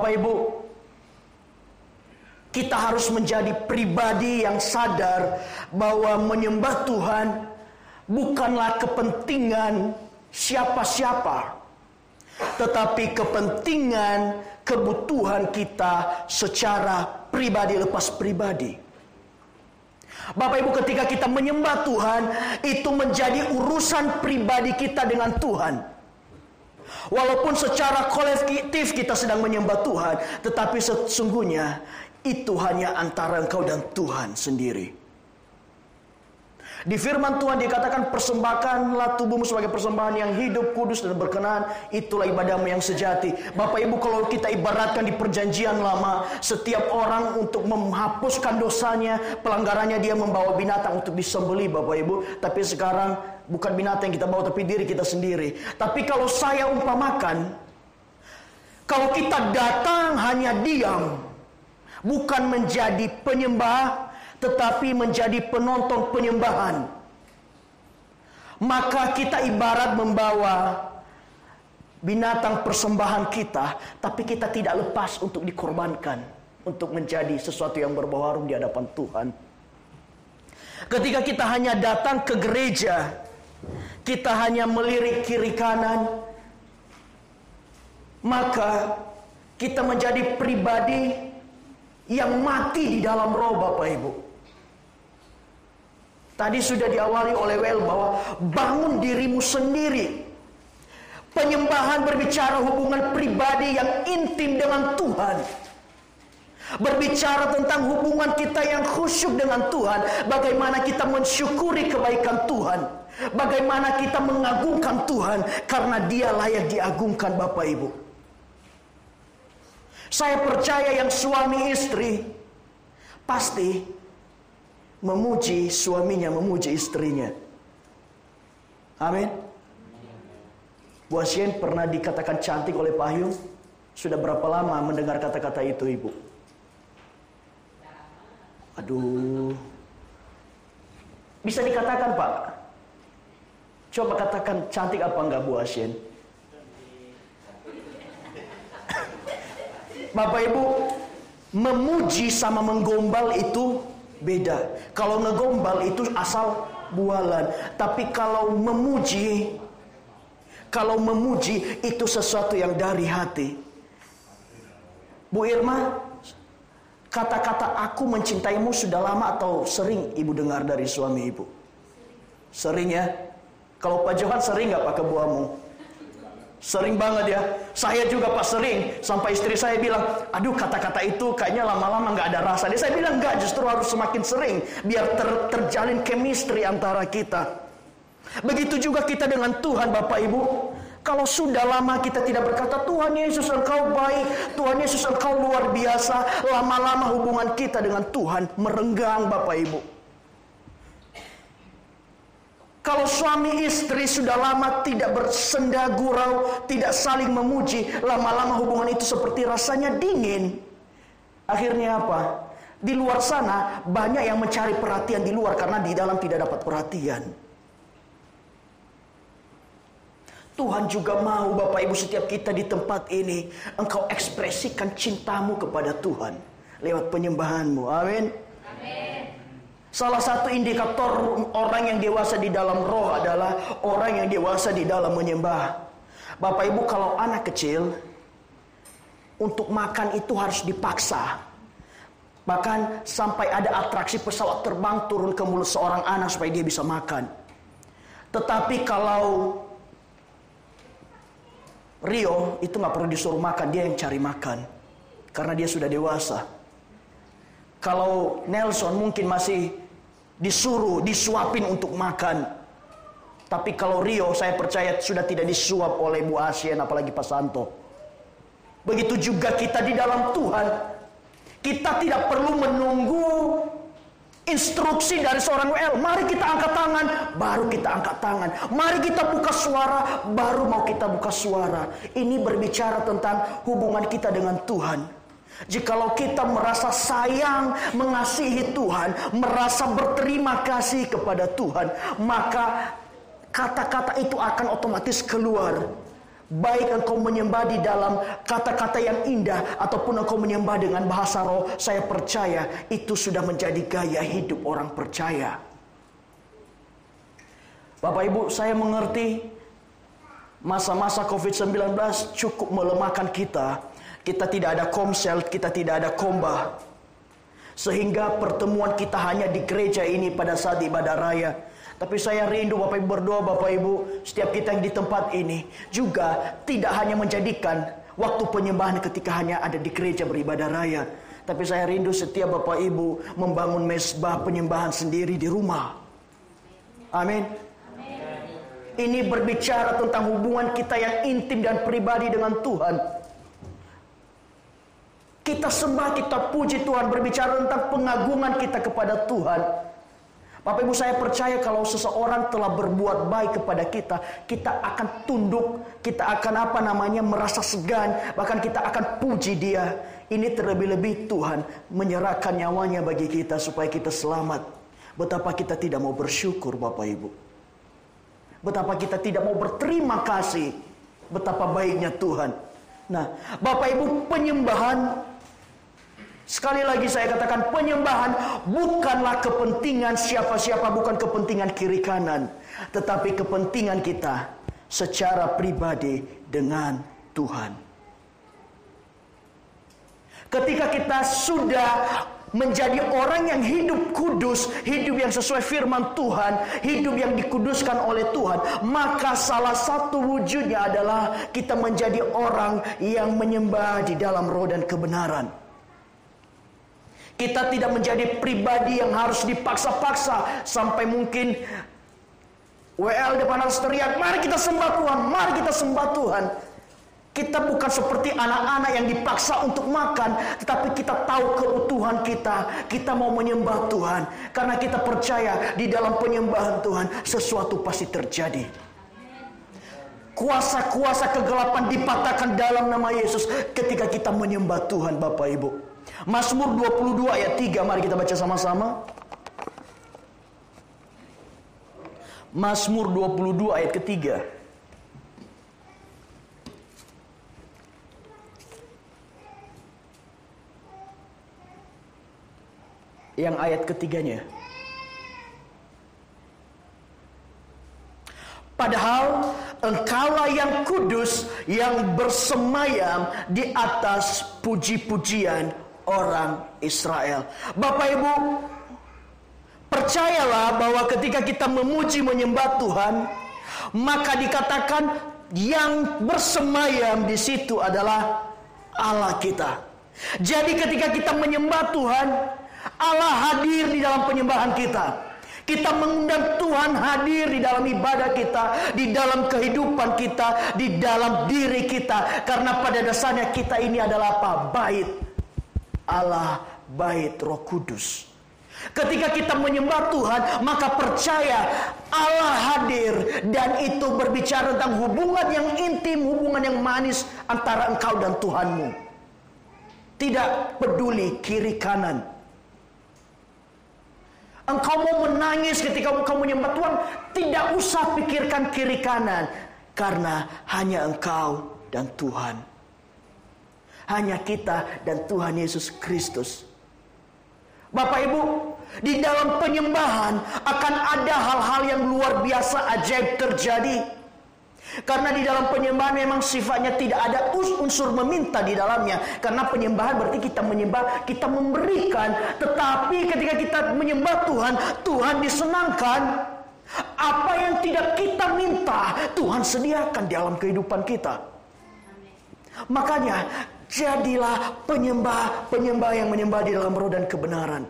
Bapak Ibu, kita harus menjadi pribadi yang sadar bahwa menyembah Tuhan bukanlah kepentingan siapa-siapa, tetapi kepentingan kebutuhan kita secara pribadi lepas pribadi. Bapak Ibu, ketika kita menyembah Tuhan, itu menjadi urusan pribadi kita dengan Tuhan. Walaupun secara kolektif kita sedang menyembah Tuhan, tetapi sesungguhnya itu hanya antara engkau dan Tuhan sendiri. Di firman Tuhan dikatakan, persembahkanlah tubuhmu sebagai persembahan yang hidup, kudus dan berkenan, itulah ibadahmu yang sejati. Bapak Ibu, kalau kita ibaratkan di perjanjian lama, setiap orang untuk menghapuskan dosanya, pelanggarannya, dia membawa binatang untuk disembelih, Bapak Ibu. Tapi sekarang bukan binatang yang kita bawa, tapi diri kita sendiri. Tapi kalau saya umpamakan, kalau kita datang hanya diam, bukan menjadi penyembah, tetapi menjadi penonton penyembahan, maka kita ibarat membawa binatang persembahan kita, tapi kita tidak lepas untuk dikorbankan, untuk menjadi sesuatu yang berbau harum di hadapan Tuhan. Ketika kita hanya datang ke gereja, kita hanya melirik kiri kanan, maka kita menjadi pribadi yang mati di dalam roh, Bapak Ibu. Tadi sudah diawali oleh Well bahwa bangun dirimu sendiri. Penyembahan berbicara hubungan pribadi yang intim dengan Tuhan. Berbicara tentang hubungan kita yang khusyuk dengan Tuhan. Bagaimana kita mensyukuri kebaikan Tuhan. Bagaimana kita mengagungkan Tuhan karena Dia layak diagungkan, Bapak Ibu. Saya percaya yang suami istri pasti memuji suaminya, memuji istrinya. Amin. Bu Asien pernah dikatakan cantik oleh Pak Hyung. Sudah berapa lama mendengar kata-kata itu, Ibu? Aduh. Bisa dikatakan, Pak? Coba katakan cantik apa enggak, Bu Asien? Bapak Ibu, memuji sama menggombal itu beda. Kalau ngegombal itu asal bualan. Tapi kalau memuji itu sesuatu yang dari hati. Bu Irma, kata-kata aku mencintaimu sudah lama atau sering Ibu dengar dari suami Ibu? Sering ya? Kalau Pak Johan sering gak pakai buahmu? Sering banget ya. Saya juga Pak sering. Sampai istri saya bilang, aduh kata-kata itu kayaknya lama-lama gak ada rasa. Saya bilang enggak, justru harus semakin sering. Biar terjalin chemistry antara kita. Begitu juga kita dengan Tuhan, Bapak Ibu. Kalau sudah lama kita tidak berkata, Tuhan Yesus engkau baik, Tuhan Yesus engkau luar biasa, lama-lama hubungan kita dengan Tuhan merenggang, Bapak Ibu. Kalau suami istri sudah lama tidak bersenda gurau, tidak saling memuji, lama-lama hubungan itu seperti rasanya dingin. Akhirnya apa? Di luar sana banyak yang mencari perhatian di luar karena di dalam tidak dapat perhatian. Tuhan juga mau, Bapak Ibu, setiap kita di tempat ini, engkau ekspresikan cintamu kepada Tuhan lewat penyembahanmu. Amin. Amin. Salah satu indikator orang yang dewasa di dalam roh adalah orang yang dewasa di dalam menyembah. Bapak Ibu, kalau anak kecil untuk makan itu harus dipaksa. Bahkan sampai ada atraksi pesawat terbang turun ke mulut seorang anak supaya dia bisa makan. Tetapi kalau Rio itu gak perlu disuruh makan, dia yang cari makan karena dia sudah dewasa. Kalau Nelson mungkin masih disuapin untuk makan. Tapi kalau Rio, saya percaya sudah tidak disuap oleh Bu Asien, apalagi Pak Santo. Begitu juga kita di dalam Tuhan. Kita tidak perlu menunggu instruksi dari seorang WL. Mari kita angkat tangan, baru kita angkat tangan. Mari kita buka suara, baru mau kita buka suara. Ini berbicara tentang hubungan kita dengan Tuhan. Jikalau kita merasa sayang, mengasihi Tuhan, merasa berterima kasih kepada Tuhan, maka kata-kata itu akan otomatis keluar. Baik engkau menyembah di dalam kata-kata yang indah ataupun engkau menyembah dengan bahasa roh, saya percaya itu sudah menjadi gaya hidup orang percaya. Bapak Ibu, saya mengerti masa-masa COVID-19 cukup melemahkan kita. Kita tidak ada komsel, kita tidak ada khotbah. Sehingga pertemuan kita hanya di gereja ini pada saat ibadah raya. Tapi saya rindu Bapak Ibu berdoa, Bapak Ibu, setiap kita yang di tempat ini juga tidak hanya menjadikan waktu penyembahan ketika hanya ada di gereja beribadah raya. Tapi saya rindu setiap Bapak Ibu membangun mezbah penyembahan sendiri di rumah. Amin. Ini berbicara tentang hubungan kita yang intim dan pribadi dengan Tuhan. Kita sembah, kita puji Tuhan, berbicara tentang pengagungan kita kepada Tuhan. Bapak Ibu, saya percaya kalau seseorang telah berbuat baik kepada kita, kita akan tunduk, kita akan merasa segan, bahkan kita akan puji dia. Ini terlebih-lebih Tuhan menyerahkan nyawanya bagi kita supaya kita selamat. Betapa kita tidak mau bersyukur Bapak Ibu. Betapa kita tidak mau berterima kasih. Betapa baiknya Tuhan. Nah, Bapak Ibu, penyembahan, sekali lagi saya katakan, penyembahan bukanlah kepentingan siapa-siapa, bukan kepentingan kiri kanan, tetapi kepentingan kita secara pribadi dengan Tuhan. Ketika kita sudah menjadi orang yang hidup kudus, hidup yang sesuai firman Tuhan, hidup yang dikuduskan oleh Tuhan, maka salah satu wujudnya adalah kita menjadi orang yang menyembah di dalam roh dan kebenaran. Kita tidak menjadi pribadi yang harus dipaksa-paksa sampai mungkin WL depan harus teriak, mari kita sembah Tuhan, mari kita sembah Tuhan. Kita bukan seperti anak-anak yang dipaksa untuk makan, tetapi kita tahu keutuhan kita. Kita mau menyembah Tuhan karena kita percaya di dalam penyembahan Tuhan sesuatu pasti terjadi. Kuasa-kuasa kegelapan dipatahkan dalam nama Yesus ketika kita menyembah Tuhan, Bapak Ibu. Mazmur 22 ayat 3, mari kita baca sama-sama. Mazmur 22 ayat ketiga. Yang ayat ketiganya. Padahal engkaulah yang kudus, yang bersemayam di atas puji-pujian orang Israel. Bapak Ibu, percayalah bahwa ketika kita memuji menyembah Tuhan, maka dikatakan yang bersemayam di situ adalah Allah kita. Jadi ketika kita menyembah Tuhan, Allah hadir di dalam penyembahan kita. Kita mengundang Tuhan hadir di dalam ibadah kita, di dalam kehidupan kita, di dalam diri kita. Karena pada dasarnya kita ini adalah apa? Bait Allah, bait Roh Kudus. Ketika kita menyembah Tuhan, maka percaya Allah hadir. Dan itu berbicara tentang hubungan yang intim, hubungan yang manis antara engkau dan Tuhanmu. Tidak peduli kiri kanan. Engkau mau menangis ketika engkau menyembah Tuhan, tidak usah pikirkan kiri kanan. Karena hanya engkau dan Tuhan. Hanya kita dan Tuhan Yesus Kristus. Bapak Ibu, di dalam penyembahan akan ada hal-hal yang luar biasa ajaib terjadi. Karena di dalam penyembahan memang sifatnya tidak ada unsur meminta di dalamnya. Karena penyembahan berarti kita menyembah, kita memberikan. Tetapi ketika kita menyembah Tuhan, Tuhan disenangkan. Apa yang tidak kita minta, Tuhan sediakan di dalam kehidupan kita. Makanya jadilah penyembah yang menyembah di dalam roh dan kebenaran.